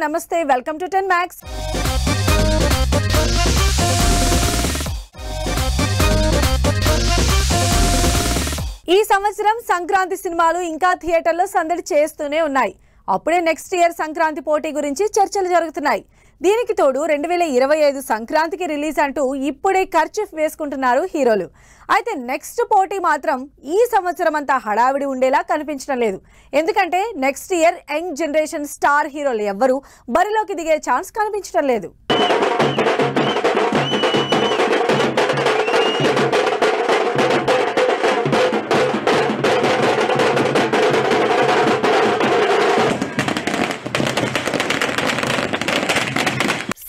నమస్తే welcome to 10 Max. ఈ సంవత్సరం సంక్రాంతి సినిమాలు ఇంకా థియేటర్లో సందడి చేస్తూనే ఉన్నాయి. అప్పుడే నెక్స్ట్ ఇయర్ సంక్రాంతి పోటీ గురించి చర్చలు జరుగుతున్నాయి. దీనికి తోడు 2025 సంక్రాంతికి రిలీజ్ అంటూ ఇప్పుడే ఖర్చు వేసుకుంటున్నారు హీరోలు. అయితే నెక్స్ట్ పోటీ మాత్రం ఈ సంవత్సరం అంతా హడావిడి ఉండేలా కనిపించడం లేదు. ఎందుకంటే next year young generation star హీరోలు ఎవ్వరూ బరిలోకి దిగే ఛాన్స్ కనిపించడం లేదు.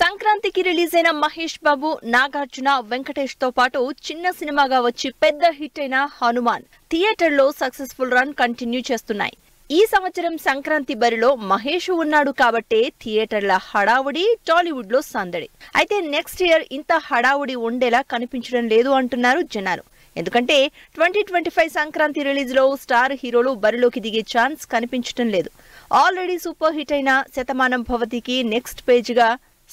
సంక్రాంతికి రిలీజ్ అయిన మహేష్ బాబు, నాగార్జున, వెంకటేష్ తో పాటు చిన్న సినిమాగా వచ్చి పెద్ద హిట్ అయిన హనుమాన్ థియేటర్లో సక్సెస్ఫుల్ రన్ కంటిన్యూ చేస్తున్నాయి. ఈ సంవత్సరం సంక్రాంతి బరిలో మహేష్ ఉన్నాడు కాబట్టే థియేటర్ల హడావుడి, టాలీవుడ్ లో సందడి. అయితే నెక్స్ట్ ఇయర్ ఇంత హడావుడి ఉండేలా కనిపించడం లేదు అంటున్నారు జనాలు. ఎందుకంటే 2025 సంక్రాంతి రిలీజ్ లో స్టార్ హీరోలు బరిలోకి దిగే ఛాన్స్ కనిపించడం లేదు. ఆల్రెడీ సూపర్ హిట్ అయిన శతమానం భవతికి నెక్స్ట్ పేజ్ గా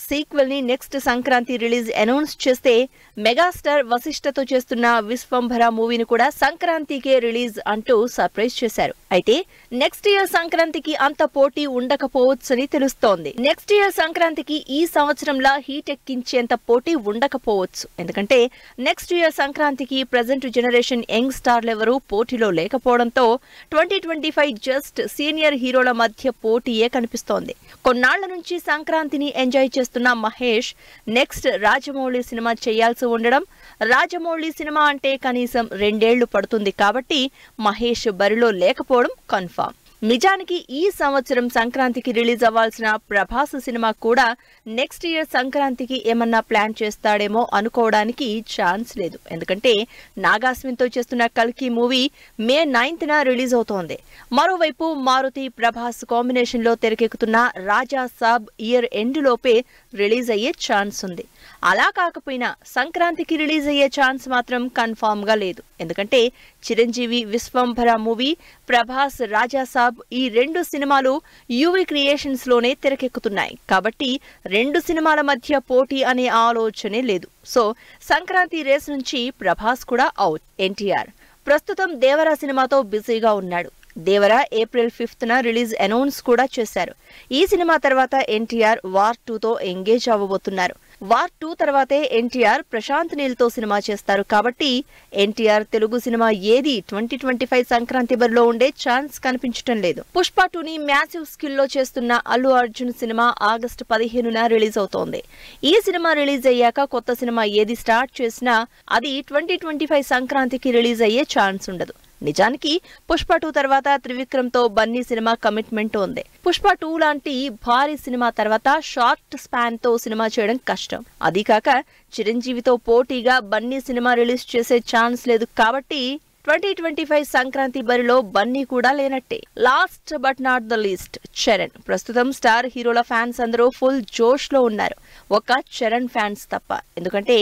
సీక్వెల్ ని నెక్స్ట్ సంక్రాంతి రిలీజ్ అనౌన్స్ చేస్తే, మెగాస్టార్ వశిష్ఠతో చేస్తున్న విశ్వంభర మూవీని కూడా సంక్రాంతికే రిలీజ్ అంటూ సర్ప్రైజ్ చేశారు. అయితే నెక్స్ట్ ఇయర్ సంక్రాంతికి అంత పోటీ ఉండకపోవచ్చని తెలుస్తోంది. నెక్స్ట్ ఇయర్ సంక్రాంతికి ఈ సంవత్సరంలా హీట్ ఎక్కించేంత పోటీ ఉండకపోవచ్చు. ఎందుకంటే నెక్స్ట్ ఇయర్ సంక్రాంతికి ప్రెజెంట్ జనరేషన్ యంగ్ స్టార్లు ఎవరూ పోటీలో లేకపోవడంతో 2025 జస్ట్ సీనియర్ హీరోల మధ్య పోటీయే కనిపిస్తోంది. కొన్నాళ్ల నుంచి సంక్రాంతిని ఎంజాయ్ చేస్తున్న మహేష్ నెక్స్ట్ రాజమౌళి సినిమా చేయాల్సి ఉండడం, రాజమౌళి సినిమా అంటే కనీసం 2 ఏళ్లు పడుతుంది కాబట్టి మహేష్ బరిలో లేకపోవడం కన్ఫర్మ్. నిజానికి ఈ సంవత్సరం సంక్రాంతికి రిలీజ్ అవ్వాల్సిన ప్రభాస్ సినిమా కూడా నెక్స్ట్ ఇయర్ సంక్రాంతికి ఏమన్నా ప్లాన్ చేస్తాడేమో అనుకోవడానికి ఛాన్స్ లేదు. ఎందుకంటే నాగాస్విన్తో చేస్తున్న కల్కి మూవీ మే 9న రిలీజ్ అవుతోంది. మరోవైపు మారుతి, ప్రభాస్ కాంబినేషన్ లో తెరకెక్కుతున్న రాజా సాబ్ ఇయర్ ఎండ్ లోపే రిలీజ్ అయ్యే ఛాన్స్ ఉంది. అలా కాకపోయినా సంక్రాంతికి రిలీజ్ అయ్యే ఛాన్స్ మాత్రం కన్ఫామ్ గా లేదు. ఎందుకంటే చిరంజీవి విశ్వంభర మూవీ, ప్రభాస్ రాజా సాబ్ ఈ 2 సినిమాలు యూవీ క్రియేషన్స్ లోనే తెరకెక్కుతున్నాయి కాబట్టి 2 సినిమాల మధ్య పోటీ అనే ఆలోచనే లేదు. సో సంక్రాంతి రేస్ నుంచి ప్రభాస్ కూడా అవుట్. ఎన్టీఆర్ ప్రస్తుతం దేవరా సినిమాతో బిజీగా ఉన్నాడు. దేవరా ఏప్రిల్ 5న రిలీజ్ అనౌన్స్ కూడా చేశారు. ఈ సినిమా తర్వాత ఎన్టీఆర్ వార్ 2తో ఎంగేజ్ అవ్వబోతున్నారు. వార్ 2 తర్వాతే ఎన్టీఆర్ ప్రశాంత్ నీల్ తో సినిమా చేస్తారు కాబట్టి ఎన్టీఆర్ తెలుగు సినిమా ఏది 2025 సంక్రాంతి బరిలో ఉండే ఛాన్స్ కనిపించడం లేదు. పుష్ప 2ని మ్యాసివ్ స్కిల్ లో చేస్తున్న అల్లు అర్జున్ సినిమా ఆగస్టు 15న రిలీజ్ అవుతోంది. ఈ సినిమా రిలీజ్ అయ్యాక కొత్త సినిమా ఏది స్టార్ట్ చేసినా అది 2025 సంక్రాంతికి రిలీజ్ అయ్యే ఛాన్స్ ఉండదు. నిజానికి పుష్ప 2 తర్వాత త్రివిక్రమ్ తో బన్నీ సినిమా కమిట్మెంట్ ఉంది. పుష్ప 2 లాంటి భారీ సినిమా తర్వాత షార్ట్ స్పాన్ తో సినిమా చేయడం కష్టం. అది కాక చిరంజీవితో పోటీగా బన్నీ సినిమా రిలీజ్ చేసే ఛాన్స్ లేదు కాబట్టి 2025 సంక్రాంతి బరిలో బన్నీ కూడా లేనట్టే. Last but not the least Charan. ప్రస్తుతం స్టార్ హీరోల ఫ్యాన్స్ అందరూ ఫుల్ జోష్ లో ఉన్నారు, ఒక చరణ్ ఫ్యాన్స్ తప్ప. ఎందుకంటే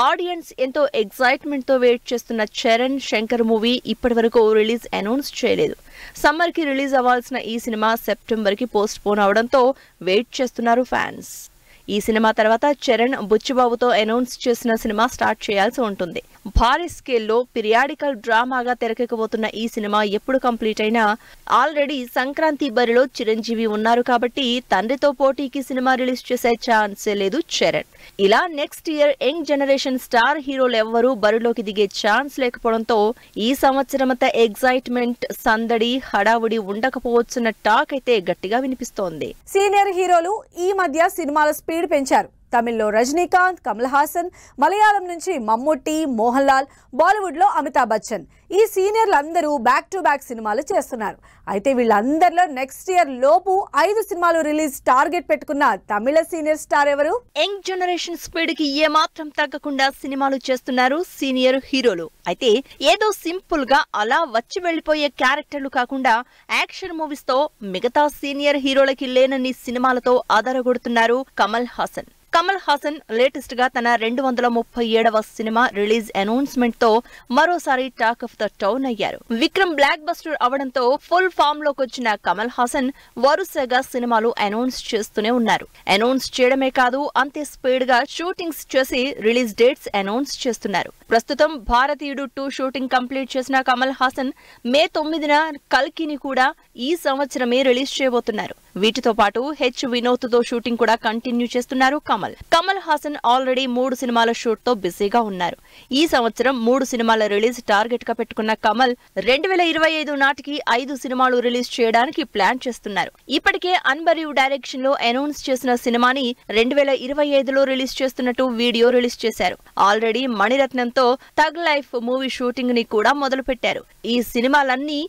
ఆడియన్స్ ఎంతో ఎక్సైట్మెంట్ తో వెయిట్ చేస్తున్న చరణ్ శంకర్ మూవీ ఇప్పటి వరకు రిలీజ్ అనౌన్స్ చేయలేదు. సమ్మర్ కి రిలీజ్ అవ్వాల్సిన ఈ సినిమా సెప్టెంబర్ కి పోస్ట్ పోన్ అవడంతో వెయిట్ చేస్తున్నారు ఫ్యాన్స్. ఈ సినిమా తర్వాత చరణ్ బుచ్చిబాబుతో అనౌన్స్ చేసిన సినిమా స్టార్ట్ చేయాల్సి ఉంటుంది. భారీ స్కేల్లో పిరియాడికల్ డ్రామాగా తెరకెక్కబోతున్న ఈ సినిమా ఎప్పుడు కంప్లీట్ అయినా ఆల్రెడీ సంక్రాంతి బరిలో చిరంజీవి ఉన్నారు కాబట్టి తండ్రితో పోటీకి సినిమా రిలీజ్ చేసే ఛాన్సే లేదు చరణ్. ఇలా next year young generation star హీరోలు ఎవ్వరూ బరిలోకి దిగే ఛాన్స్ లేకపోవడంతో ఈ సంవత్సరమంతా ఎగ్జైట్మెంట్, సందడి, హడావుడి ఉండకపోవచ్చున్న టాక్ అయితే గట్టిగా వినిపిస్తోంది. సీనియర్ హీరోలు ఈ మధ్య సినిమాల స్పీడ్ పెంచారు. తమిళ్లో రజనీకాంత్, కమల్ హాసన్, మలయాళం నుంచి మమ్ముట్టి, మోహన్ లాల్, బాలీవుడ్ లో అమితాబ్ బచ్చన్ ఈ సీనియర్లు అందరూ బ్యాక్ టు బ్యాక్ సినిమాలు చేస్తున్నారు. అయితే వీళ్ళందరిలో నెక్స్ట్ ఇయర్ లోపు 5 సినిమాలు రిలీజ్ టార్గెట్ పెట్టుకున్న తమిళ సీనియర్ స్టార్ ఎవరు? యంగ్ జనరేషన్ స్పీడ్ కి ఏమాత్రం తగ్గకుండా సినిమాలు చేస్తున్నారు సీనియర్ హీరోలు. అయితే ఏదో సింపుల్ గా అలా వచ్చి వెళ్లిపోయే క్యారెక్టర్లు కాకుండా యాక్షన్ మూవీస్ తో మిగతా సీనియర్ హీరోలకి లేనన్ని సినిమాలతో ఆధారగొడుతున్నారు కమల్ హాసన్. కమల్ హాసన్ లేటెస్ట్ గా తన 237వ సినిమా రిలీజ్ అనౌన్స్మెంట్ తో మరోసారి టాక్ ఆఫ్ ద టౌన్ అయ్యారు. విక్రమ్ బ్లాక్ బస్టర్ అవడంతో ఫుల్ ఫామ్ లోకి వచ్చిన కమల్ హాసన్ వరుసగా సినిమాలు అనౌన్స్ చేస్తూనే ఉన్నారు. అనౌన్స్ చేయడమే కాదు, అంతే స్పీడ్ గా షూటింగ్స్ చేసి రిలీజ్ డేట్స్ అనౌన్స్ చేస్తున్నారు. ప్రస్తుతం భారతీయుడు 2 షూటింగ్ కంప్లీట్ చేసిన కమల్ హాసన్ మే 9న కల్కిని కూడా ఈ సంవత్సరమే రిలీజ్ చేయబోతున్నారు. వీటితో పాటు వినోద్ తో షూటింగ్ కూడా కంటిన్యూ చేస్తున్నారు కమల్ హాసన్ ఆల్రెడీ 3 సినిమాల షూట్ తో బిజీగా ఉన్నారు. ఈ సంవత్సరం 3 సినిమాల రిలీజ్ టార్గెట్ గా పెట్టుకున్న కమల్ 2025 నాటికి 5 సినిమాలు రిలీజ్ చేయడానికి ప్లాన్ చేస్తున్నారు. ఇప్పటికే అన్బరీవ్ డైరెక్షన్ లో అనౌన్స్ చేసిన సినిమాని 2025లో రిలీజ్ చేస్తున్నట్టు వీడియో రిలీజ్ చేశారు. ఆల్రెడీ మణిరత్నంతో థగ్ లైఫ్ మూవీ షూటింగ్ ని కూడా మొదలు పెట్టారు. ఈ సినిమాలన్నీ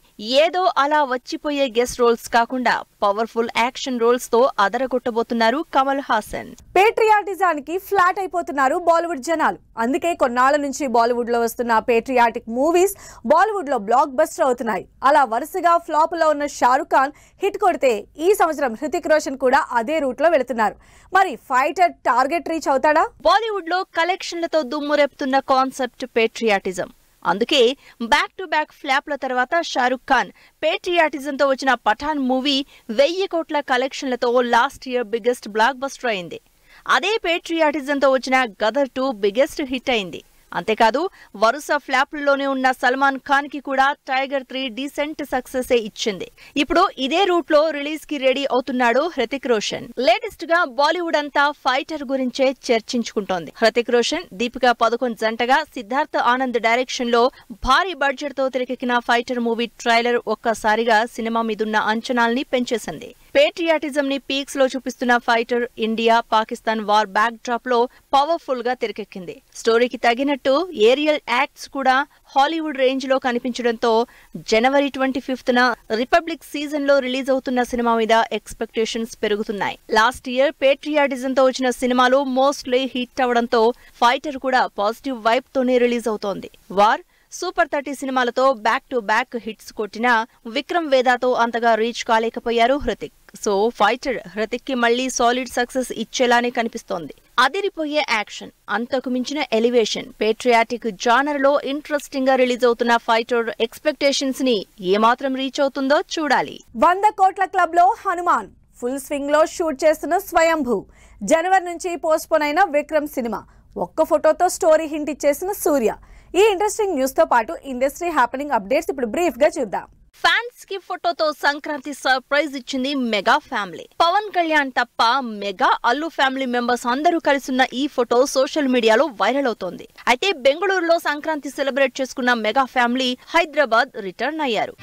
ఏదో అలా వచ్చిపోయే గెస్ట్ రోల్స్ కాకుండా పవర్ఫుల్ యాక్షన్ రోల్స్ తో అదరగొట్టబోతున్నారు కమల్ హాసన్. పేట్రియాటిజానికి ఫ్లాట్ అయిపోతున్నారు బాలీవుడ్ జనాలు. అందుకే కొన్నాళ్ల నుంచి బాలీవుడ్ లో వస్తున్న పేట్రియాటిక్ మూవీస్ బాలీవుడ్ లో బ్లాక్ బస్టర్ అవుతున్నాయి. అలా వరుసగా ఫ్లాప్ లో ఉన్న షారుఖ్ ఖాన్ హిట్ కొడితే ఈ సంవత్సరం హృతిక్ రోషన్ కూడా అదే రూట్ లో వెళుతున్నారు. మరి ఫైటర్ టార్గెట్ రీచ్ అవుతాడా? బాలీవుడ్ లో కలెక్షన్లతో దుమ్ము రేపుతున్న కాన్సెప్ట్ పేట్రియాటిజం. అందుకే బ్యాక్ టు బ్యాక్ ఫ్లాప్ల తర్వాత షారుఖ్ ఖాన్ పేట్రియాటిజంతో వచ్చిన పఠాన్ మూవీ 1000 కోట్ల కలెక్షన్లతో last year biggest blockbuster అయింది. అదే పేట్రియాటిజంతో వచ్చిన గదర్ 2 బిగ్గెస్ట్ హిట్ అయింది. అంతేకాదు వరుస ఫ్లాప్లలోనే ఉన్న సల్మాన్ ఖాన్ కి కూడా టైగర్ 3 డీసెంట్ సక్సెస్ ఇచ్చింది. ఇప్పుడు ఇదే రూట్ లో రిలీజ్ కి రెడీ అవుతున్నాడు హృతిక్ రోషన్. లేటెస్ట్ గా బాలీవుడ్ అంతా ఫైటర్ గురించే చర్చించుకుంటోంది. హృతిక్ రోషన్, దీపికా పదుకొన్ జంటగా సిద్ధార్థ్ ఆనంద్ డైరెక్షన్ లో భారీ బడ్జెట్ తో తెరకెక్కిన ఫైటర్ మూవీ ట్రైలర్ ఒక్కసారిగా సినిమా మీదున్న అంచనాల్ని పెంచేసింది. పేట్రియాటిజం ని పీక్స్ లో చూపిస్తున్న fighter India Pakistan war back drop లో పవర్ఫుల్ గా తెరకెక్కింది. స్టోరీకి తగినట్టు ఏరియల్ యాక్ట్స్ కూడా హాలీవుడ్ రేంజ్ లో కనిపించడంతో జనవరి 25న రిపబ్లిక్ సీజన్ లో రిలీజ్ అవుతున్న సినిమా మీద ఎక్స్పెక్టేషన్స్ పెరుగుతున్నాయి. లాస్ట్ ఇయర్ పేట్రియాటిజం తో వచ్చిన సినిమాలు మోస్ట్లీ హిట్ అవడంతో ఫైటర్ కూడా పాజిటివ్ వైబ్ తోనే రిలీజ్ అవుతోంది. వార్, సూపర్ 30 సినిమాలతో బ్యాక్ టు బ్యాక్ హిట్స్ కొట్టిన విక్రమ్ వేదాతో అంతగా రీచ్ కాలేకపోయారు హృతిక్. సో ఫైటర్ హృతిక్ కి మళ్లీ సాలిడ్ సక్సెస్ ఇచ్చేలానే కనిపిస్తోంది. అదిరిపోయే యాక్షన్, అంతకు మించిన ఎలివేషన్, పేట్రియాటిక్ జానర్ లో ఇంట్రెస్టింగ్ గా రిలీజ్ అవుతున్న ఫైటర్ ఎక్స్పెక్టేషన్స్ ని ఏమాత్రం రీచ్ అవుతుందో చూడాలి. 100 కోట్ల క్లబ్ లో హనుమాన్ ఫుల్ స్వింగ్ లో షూట్ చేస్తున్న స్వయంభూ, జనవరి నుంచి పోస్ట్ పోన్ అయిన విక్రమ్ సినిమా, ఒక్క ఫోటోతో స్టోరీ హింట్ ఇచ్చేసిన సూర్య. ఈ ఇంట్రెస్టింగ్ న్యూస్ తో పాటు ఇండస్ట్రీ హ్యాపెనింగ్ అప్డేట్స్ ఇప్పుడు బ్రీఫ్ గా చూద్దాం. ఫ్యాన్స్ కి ఫోటోతో సంక్రాంతి సర్ప్రైజ్ ఇచ్చింది మెగా ఫ్యామిలీ. పవన్ కళ్యాణ్ తప్ప మెగా అల్లు ఫ్యామిలీ మెంబర్స్ అందరూ కలిసిన ఈ ఫోటో సోషల్ మీడియాలో వైరల్ అవుతోంది. అయితే బెంగళూరులో సంక్రాంతి సెలబ్రేట్ చేసుకున్న మెగా ఫ్యామిలీ హైదరాబాద్ రిటర్న్ అయ్యారు.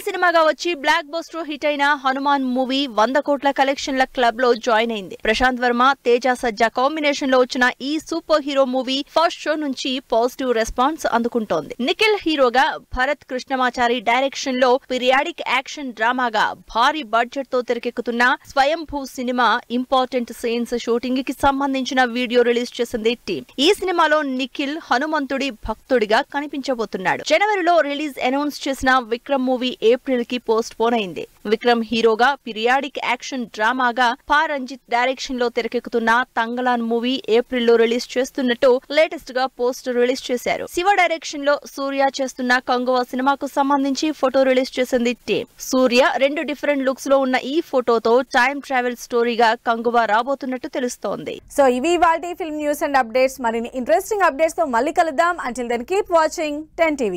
సినిమాగా వచ్చి బ్లాక్ బస్టర్ హిట్ అయిన హనుమాన్ మూవీ 100 కోట్ల కలెక్షన్ల క్లబ్ లో జాయిన్ అయింది. ప్రశాంత్ వర్మ, తేజ సజ్జా కాంబినేషన్ లో వచ్చిన ఈ super hero movie first show నుంచి పాజిటివ్ రెస్పాన్స్ అందుకుంటోంది. నిఖిల్ హీరోగా, భరత్ కృష్ణమాచారి డైరెక్షన్ లో పీరియాడిక్ యాక్షన్ డ్రామాగా భారీ బడ్జెట్ తో తెరకెక్కుతున్న స్వయంభూ సినిమా ఇంపార్టెంట్ సీన్స్ షూటింగ్ కి సంబంధించిన వీడియో రిలీజ్ చేసింది టీమ్. ఈ సినిమాలో నిఖిల్ హనుమంతుడి భక్తుడిగా కనిపించబోతున్నాడు. జనవరిలో రిలీజ్ అనౌన్స్ చేసిన విక్రమ్ మూవీ ఏప్రిల్ కి పోస్ట్ పోన్ అయింది. విక్రమ్ హీరోగా, పీరియాడిక్ యాక్షన్ డ్రామాగా పా రంజిత్ డైరెక్షన్ లో తెరకెక్కుతున్న తంగలాన్ మూవీ ఏప్రిల్ లో రిలీజ్ చేస్తున్నట్టు లేటెస్ట్ గా పోస్టర్ రిలీజ్ చేశారు. శివ డైరెక్షన్ లో సూర్య చేస్తున్న కంగువ సినిమాకు సంబంధించి ఫోటో రిలీజ్ చేసింది టీమ్. సూర్య 2 డిఫరెంట్ లుక్స్ లో ఉన్న ఈ ఫోటోతో టైం ట్రావెల్ స్టోరీగా కంగువ రాబోతున్నట్టు తెలుస్తోంది. సో ఇవి ఇవాల్టి ఫిల్మ్ న్యూస్ అండ్ అప్డేట్స్. మరిన్ని ఇంట్రెస్టింగ్ అప్డేట్స్ తో మళ్ళీ కలుద్దాం. Until then keep watching 10 TV.